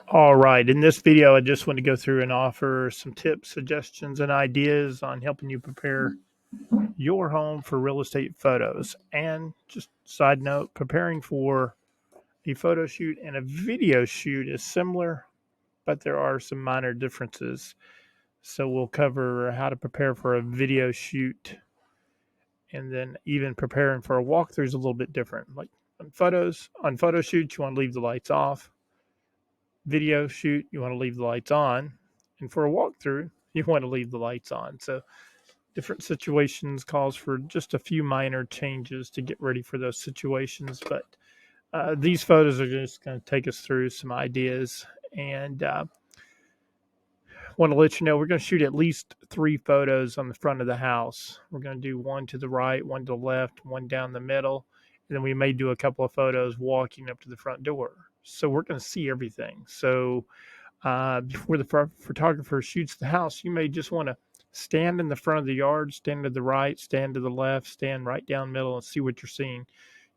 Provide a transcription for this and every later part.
All right. In this video, I just want to go through and offer some tips, suggestions, and ideas on helping you prepare your home for real estate photos. And just side note, preparing for a photo shoot and a video shoot is similar, but there are some minor differences. So we'll cover how to prepare for a video shoot, and then even preparing for a walkthrough is a little bit different. Like on photo shoots, you want to leave the lights off. Video shoot, you want to leave the lights on. And for a walkthrough, you want to leave the lights on. So different situations calls for just a few minor changes to get ready for those situations. But these photos are just going to take us through some ideas. And want to let you know we're going to shoot at least 3 photos on the front of the house. We're going to do one to the right, one to the left, one down the middle, and then we may do a couple of photos walking up to the front door. So we're going to see everything. So before the photographer shoots the house, you may just want to stand in the front of the yard, stand to the right, stand to the left, stand right down middle, and see what you're seeing.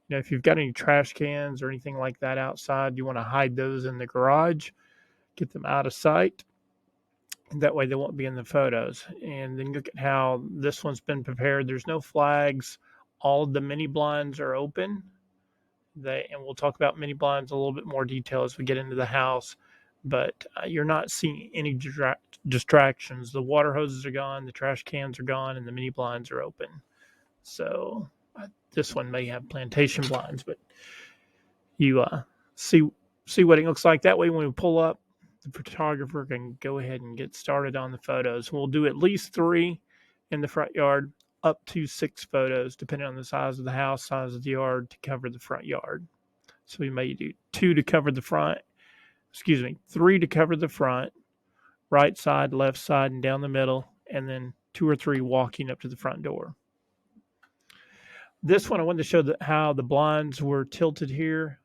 You know, if you've got any trash cans or anything like that outside, you want to hide those in the garage, get them out of sight. And that way they won't be in the photos. And then look at how this one's been prepared. There's no flags. All of the mini blinds are open. And we'll talk about mini blinds a little bit more detail as we get into the house. But you're not seeing any distractions. The water hoses are gone, the trash cans are gone, and the mini blinds are open. So this one may have plantation blinds, but you see what it looks like. That way when we pull up, the photographer can go ahead and get started on the photos. We'll do at least 3 in the front yard, up to 6 photos, depending on the size of the house, size of the yard, to cover the front yard. So we may do 2 to cover the front, 3 to cover the front, right side, left side, and down the middle, and then 2 or 3 walking up to the front door. This one, I wanted to show how the blinds were tilted here.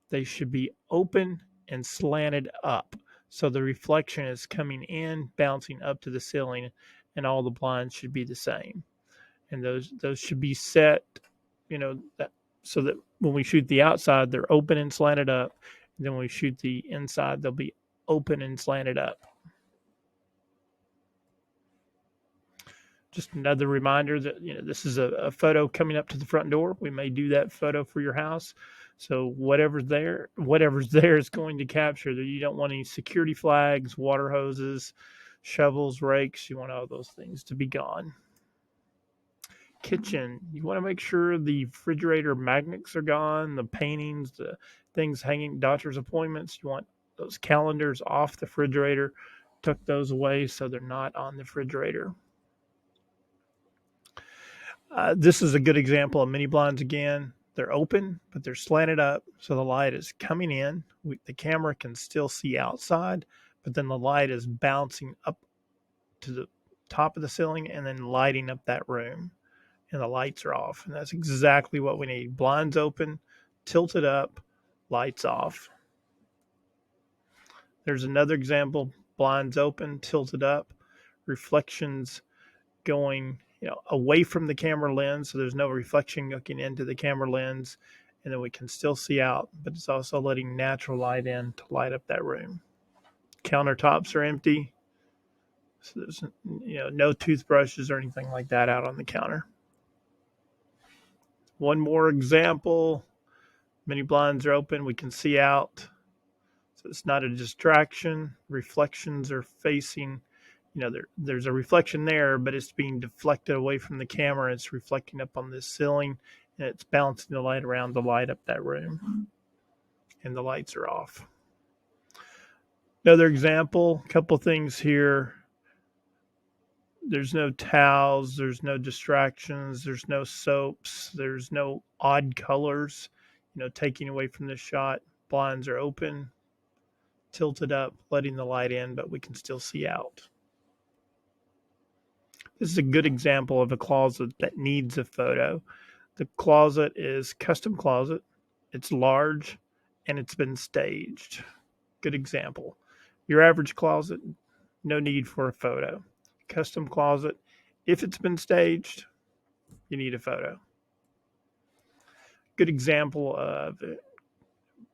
They should be open and slanted up. So the reflection is coming in, bouncing up to the ceiling, and all the blinds should be the same. And those should be set, so that when we shoot the outside, they're open and slanted up. And then when we shoot the inside, they'll be open and slanted up. Just another reminder that this is a photo coming up to the front door. We may do that photo for your house. So whatever's there is going to capture that. You don't want any security flags, water hoses, shovels, rakes. You want all those things to be gone. Kitchen, you want to make sure the refrigerator magnets are gone, the paintings, the things hanging, doctor's appointments. You want those calendars off the refrigerator. Tuck those away so they're not on the refrigerator. This is a good example of mini blinds again. They're open, but they're slanted up, so the light is coming in. The camera can still see outside, but then the light is bouncing up to the top of the ceiling and then lighting up that room. And the lights are off. And that's exactly what we need. Blinds open, tilted up, lights off. There's another example. Blinds open, tilted up, reflections going away from the camera lens, so there's no reflection looking into the camera lens, and then we can still see out, but it's also letting natural light in to light up that room. Countertops are empty, so there's no toothbrushes or anything like that out on the counter. One more example. Many blinds are open, we can see out, so it's not a distraction. Reflections are facing, there's a reflection there, but it's being deflected away from the camera. It's reflecting up on this ceiling, and it's bouncing the light around to light up that room. And the lights are off. Another example, a couple things here. There's no towels, there's no distractions, there's no soaps, there's no odd colors, taking away from this shot. Blinds are open, tilted up, letting the light in, but we can still see out. This is a good example of a closet that needs a photo. The closet is custom closet. It's large and it's been staged. Good example. Your average closet, no need for a photo. Custom closet, if it's been staged, you need a photo. Good example of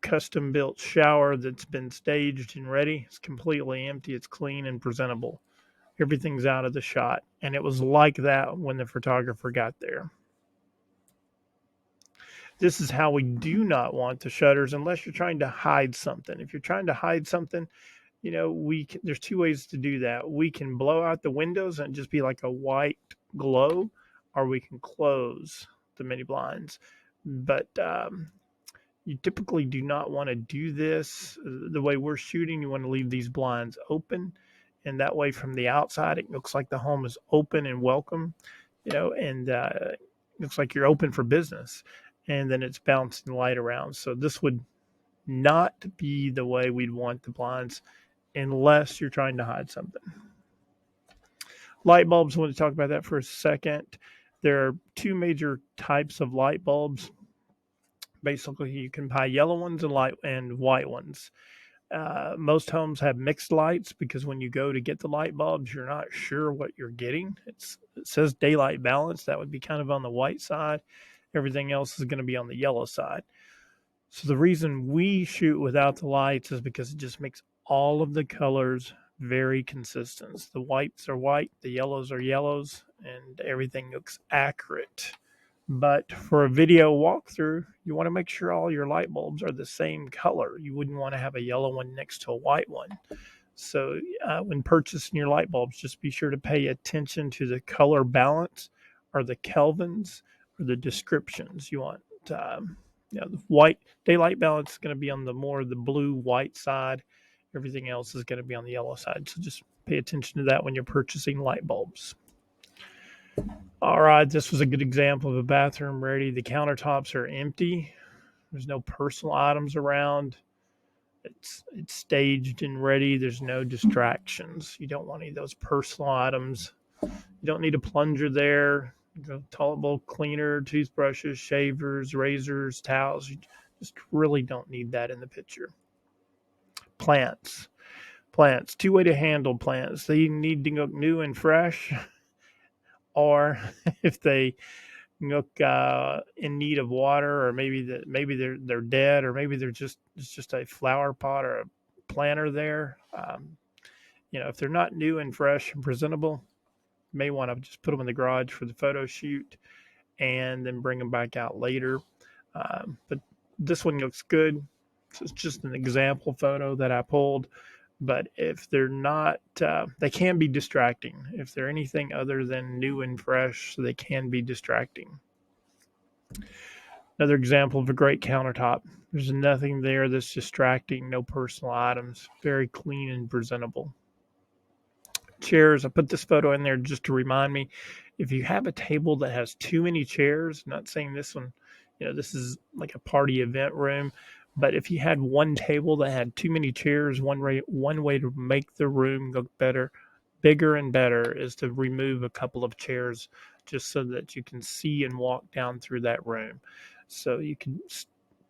custom built shower that's been staged and ready. It's completely empty. It's clean and presentable. Everything's out of the shot. And it was like that when the photographer got there. This is how we do not want the shutters unless you're trying to hide something. If you're trying to hide something, there's two ways to do that. We can blow out the windows and just be like a white glow, or we can close the mini blinds. But you typically do not want to do this. The way we're shooting, you want to leave these blinds open, and that way from the outside it looks like the home is open and welcome, and it looks like you're open for business, and then it's bouncing light around. So this would not be the way we'd want the blinds unless you're trying to hide something. Light bulbs, I want to talk about that for a second. There are two major types of light bulbs. Basically, you can buy yellow ones and white ones. Most homes have mixed lights because when you go to get the light bulbs, you're not sure what you're getting. It says daylight balance. That would be kind of on the white side. Everything else is going to be on the yellow side. So the reason we shoot without the lights is because it just makes all of the colors very consistent. The whites are white, the yellows are yellows, and everything looks accurate. But for a video walkthrough, you want to make sure all your light bulbs are the same color. You wouldn't want to have a yellow one next to a white one. So when purchasing your light bulbs, just be sure to pay attention to the color balance or the kelvins or the descriptions. You want the white daylight balance is going to be on the blue white side. Everything else is going to be on the yellow side. So just pay attention to that when you're purchasing light bulbs. All right, this was a good example of a bathroom ready. The countertops are empty. There's no personal items around. It's staged and ready. There's no distractions. You don't want any of those personal items. You don't need a plunger there. Toilet bowl cleaner, toothbrushes, shavers, razors, towels. You just really don't need that in the picture. Plants. Two way to handle plants. They need to look new and fresh, or if they look in need of water, or maybe they're dead, or maybe it's just a flower pot or a planter there. If they're not new and fresh and presentable, you may want to just put them in the garage for the photo shoot and then bring them back out later. But this one looks good. It's just an example photo that I pulled. But if they're not, they can be distracting. If they're anything other than new and fresh, they can be distracting. Another example of a great countertop. There's nothing there that's distracting, no personal items, very clean and presentable. Chairs, I put this photo in there just to remind me, if you have a table that has too many chairs, I'm not saying this one, this is like a party event room, but if you had one table that had too many chairs, one way to make the room look bigger and better is to remove a couple of chairs just so that you can see and walk down through that room. So you can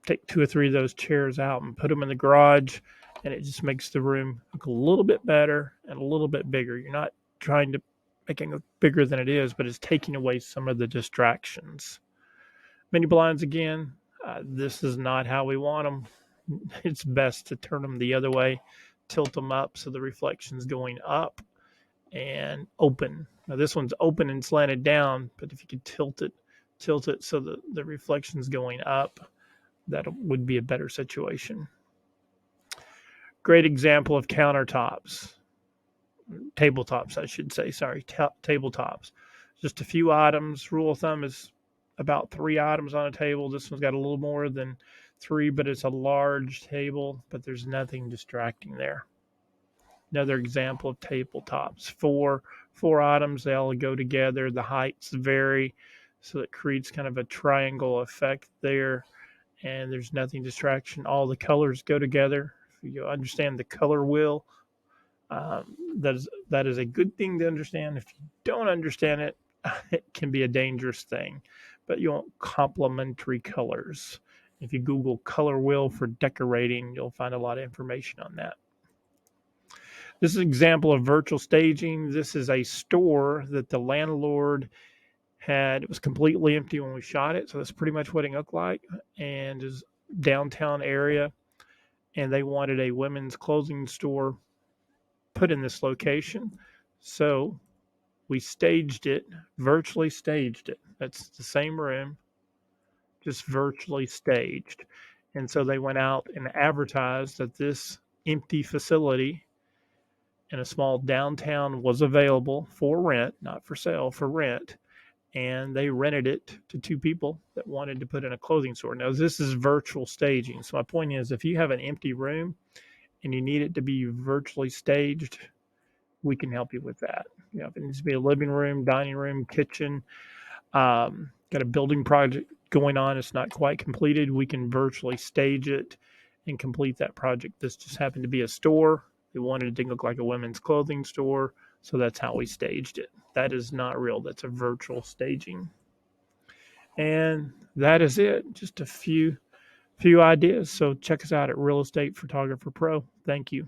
take 2 or 3 of those chairs out and put them in the garage, and it just makes the room look a little bit better and a little bit bigger. You're not trying to make it look bigger than it is, but it's taking away some of the distractions. Mini blinds again, this is not how we want them. It's best to turn them the other way, tilt them up so the reflection's going up, and open. Now this one's open and slanted down, but if you could tilt it so the reflection's going up, that would be a better situation. Great example of tabletops, I should say. Sorry, tabletops. Just a few items. Rule of thumb is about 3 items on a table. This one's got a little more than 3, but it's a large table, but there's nothing distracting there. Another example of tabletops. Four items, they all go together. The heights vary, so it creates kind of a triangle effect there, and there's nothing distraction. All the colors go together. If you understand the color wheel, that is a good thing to understand. If you don't understand it, it can be a dangerous thing. But you want complementary colors. If you Google color wheel for decorating, you'll find a lot of information on that. This is an example of virtual staging. This is a store that the landlord had. It was completely empty when we shot it, so that's pretty much what it looked like. And is downtown area. and they wanted a women's clothing store put in this location. So we staged it, virtually staged it. That's the same room, just virtually staged. And so they went out and advertised that this empty facility in a small downtown was available for rent, not for sale, for rent. And they rented it to two people that wanted to put in a clothing store. Now, this is virtual staging. So, my point is if you have an empty room and you need it to be virtually staged, we can help you with that. You know, if it needs to be a living room, dining room, kitchen, got a building project going on, it's not quite completed, we can virtually stage it and complete that project. This just happened to be a store. They wanted it to look like a women's clothing store, so that's how we staged it. That is not real, that's a virtual staging. And that is it. Just a few ideas. So check us out at Real Estate Photographer Pro. Thank you.